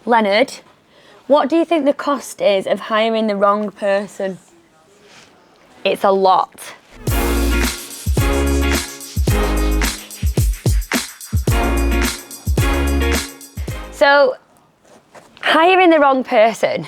Leonard, what do you think the cost is of hiring the wrong person? It's a lot. So, hiring the wrong person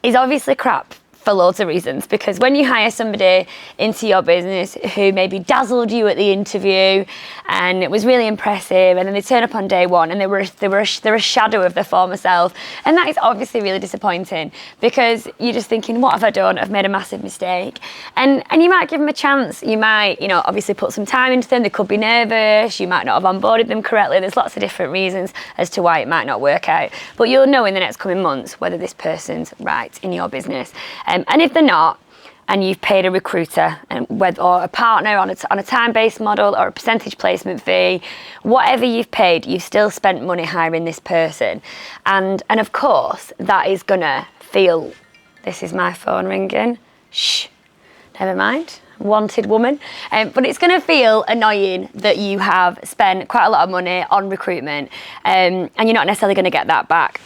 is obviously crap for loads of reasons, because when you hire somebody into your business who maybe dazzled you at the interview and it was really impressive, and then they turn up on day one and they're a shadow of their former self, and that is obviously really disappointing, because you're just thinking, what have I done? I've made a massive mistake. And you might give them a chance. You might, obviously put some time into them. They could be nervous. You might not have onboarded them correctly. There's lots of different reasons as to why it might not work out. But you'll know in the next coming months whether this person's right in your business. And if they're not, and you've paid a recruiter or a partner on a time-based model or a percentage placement fee, whatever you've paid, you've still spent money hiring this person. And of course, that is gonna feel, this is my phone ringing, shh, never mind, wanted woman. But it's gonna feel annoying that you have spent quite a lot of money on recruitment, and you're not necessarily gonna get that back.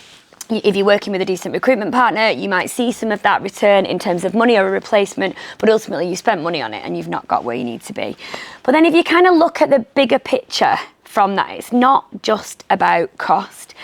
If you're working with a decent recruitment partner, you might see some of that return in terms of money or a replacement, but ultimately you spent money on it and you've not got where you need to be. But then if you kind of look at the bigger picture from that, it's not just about cost.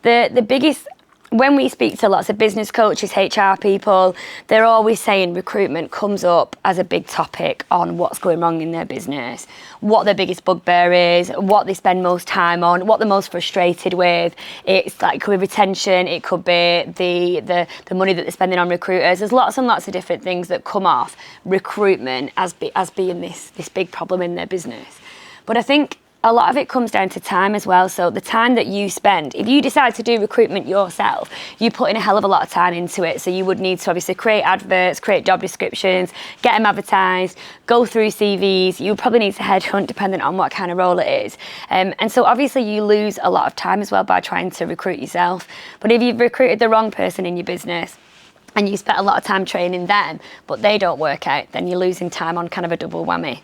The biggest, when we speak to lots of business coaches, HR people, they're always saying recruitment comes up as a big topic on what's going wrong in their business, what their biggest bugbear is, what they spend most time on, what they're most frustrated with. It's like, it could be retention, it could be the money that they're spending on recruiters. There's lots and lots of different things that come off recruitment as being this big problem in their business. But I think a lot of it comes down to time as well. So the time that you spend, if you decide to do recruitment yourself, you put in a hell of a lot of time into it. So you would need to obviously create adverts, create job descriptions, get them advertised, go through CVs. You probably need to headhunt depending on what kind of role it is. And so obviously you lose a lot of time as well by trying to recruit yourself. But if you've recruited the wrong person in your business and you spent a lot of time training them, but they don't work out, then you're losing time on kind of a double whammy.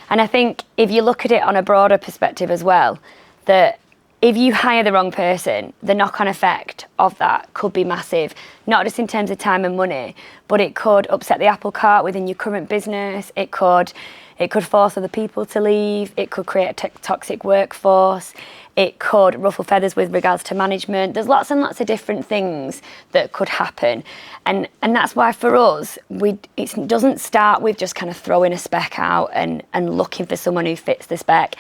And I think if you look at it on a broader perspective as well, that if you hire the wrong person, the knock-on effect of that could be massive, not just in terms of time and money, but it could upset the apple cart within your current business. It could force other people to leave. It could create a toxic workforce. It could ruffle feathers with regards to management. There's lots and lots of different things that could happen. And that's why for us, it doesn't start with just kind of throwing a spec out and looking for someone who fits the spec.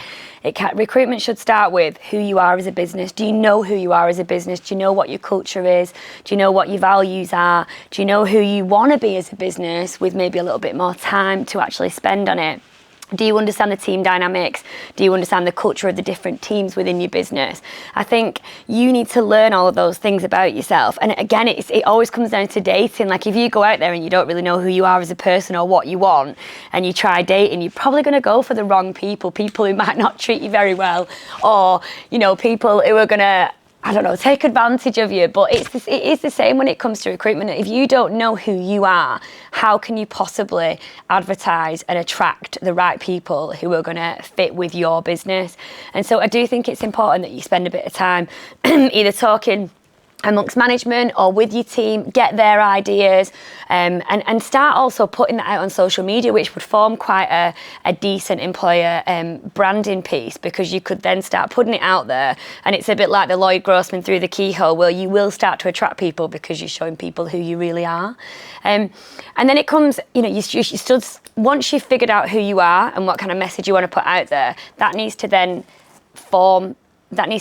Recruitment should start with who you are as a business. Do you know who you are as a business? Do you know what your culture is? Do you know what your values are? Do you know who you want to be as a business with maybe a little bit more time to actually spend on it? Do you understand the team dynamics? Do you understand the culture of the different teams within your business? I think you need to learn all of those things about yourself. And again, it always comes down to dating. Like if you go out there and you don't really know who you are as a person or what you want, and you try dating, you're probably going to go for the wrong people who might not treat you very well, or, people who are going to, take advantage of you. But it is the same when it comes to recruitment. If you don't know who you are, how can you possibly advertise and attract the right people who are going to fit with your business? And so I do think it's important that you spend a bit of time either talking amongst management or with your team, get their ideas, and start also putting that out on social media, which would form quite a decent employer branding piece, because you could then start putting it out there, and it's a bit like the Lloyd Grossman through the keyhole, where you will start to attract people because you're showing people who you really are. And then it comes, once you've figured out who you are and what kind of message you want to put out there, that needs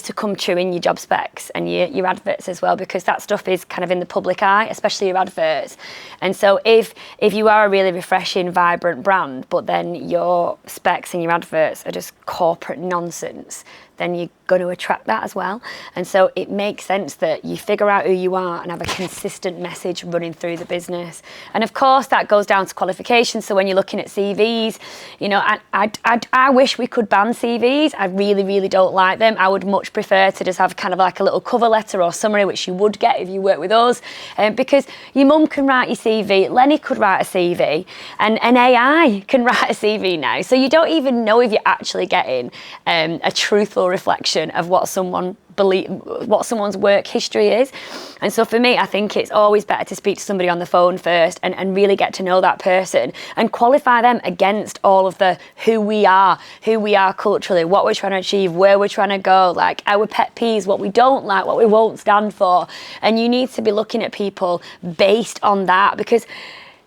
to come true in your job specs and your adverts as well, because that stuff is kind of in the public eye, especially your adverts. And so if you are a really refreshing, vibrant brand, but then your specs and your adverts are just corporate nonsense, then you're going to attract that as well. And so it makes sense that you figure out who you are and have a consistent message running through the business. And of course, that goes down to qualifications. So when you're looking at CVs, I wish we could ban CVs. I really, really don't like them. I would much prefer to just have kind of like a little cover letter or summary, which you would get if you work with us, because your mum can write your CV, Lenny could write a CV, and an AI can write a CV now. So you don't even know if you're actually getting a truthful reflection of what someone believe what someone's work history is. And so for me, I think it's always better to speak to somebody on the phone first and really get to know that person and qualify them against all of the who we are culturally, what we're trying to achieve, where we're trying to go, like our pet peeves, what we don't like, what we won't stand for. And you need to be looking at people based on that, because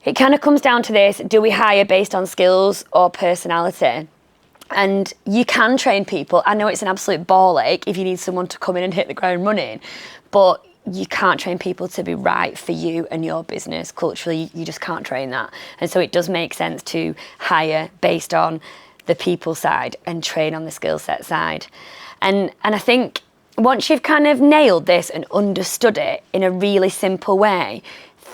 it kind of comes down to this: do we hire based on skills or personality? And you can train people. I know it's an absolute ball ache if you need someone to come in and hit the ground running, but you can't train people to be right for you and your business. Culturally, you just can't train that. And so it does make sense to hire based on the people side and train on the skill set side. And I think once you've kind of nailed this and understood it in a really simple way,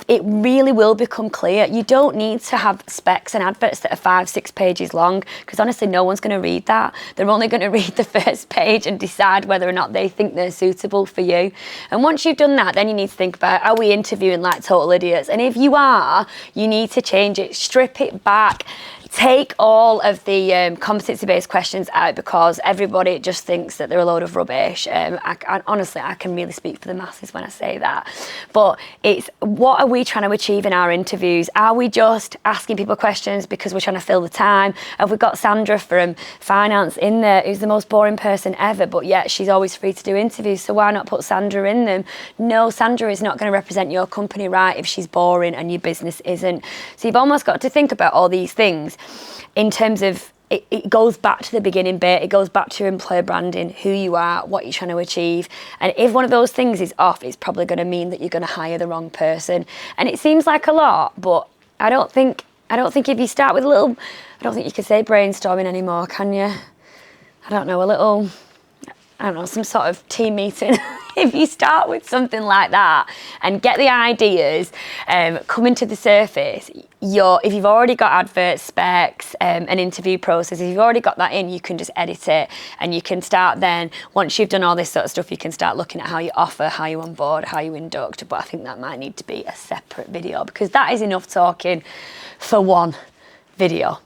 it really will become clear. You don't need to have specs and adverts that are 5-6 pages long, because honestly, no one's going to read that. They're only going to read the first page and decide whether or not they think they're suitable for you. And once you've done that, then you need to think about, are we interviewing like total idiots? And if you are, you need to change it, strip it back. Take all of the competency-based questions out, because everybody just thinks that they're a load of rubbish. Honestly, I can really speak for the masses when I say that. But it's, what are we trying to achieve in our interviews? Are we just asking people questions because we're trying to fill the time? Have we got Sandra from finance in there, who's the most boring person ever, but yet she's always free to do interviews, so why not put Sandra in them? No, Sandra is not going to represent your company right if she's boring and your business isn't. So you've almost got to think about all these things in terms of, it goes back to the beginning bit. It goes back to your employer branding, who you are, what you're trying to achieve. And if one of those things is off, it's probably going to mean that you're going to hire the wrong person. And it seems like a lot, but I don't think if you start with a little, I don't think you can say brainstorming anymore, can you? I don't know, some sort of team meeting. If you start with something like that and get the ideas coming to the surface, if you've already got adverts, specs, an interview process, if you've already got that in, you can just edit it, and you can start then, once you've done all this sort of stuff, you can start looking at how you offer, how you onboard, how you induct. But I think that might need to be a separate video, because that is enough talking for one video.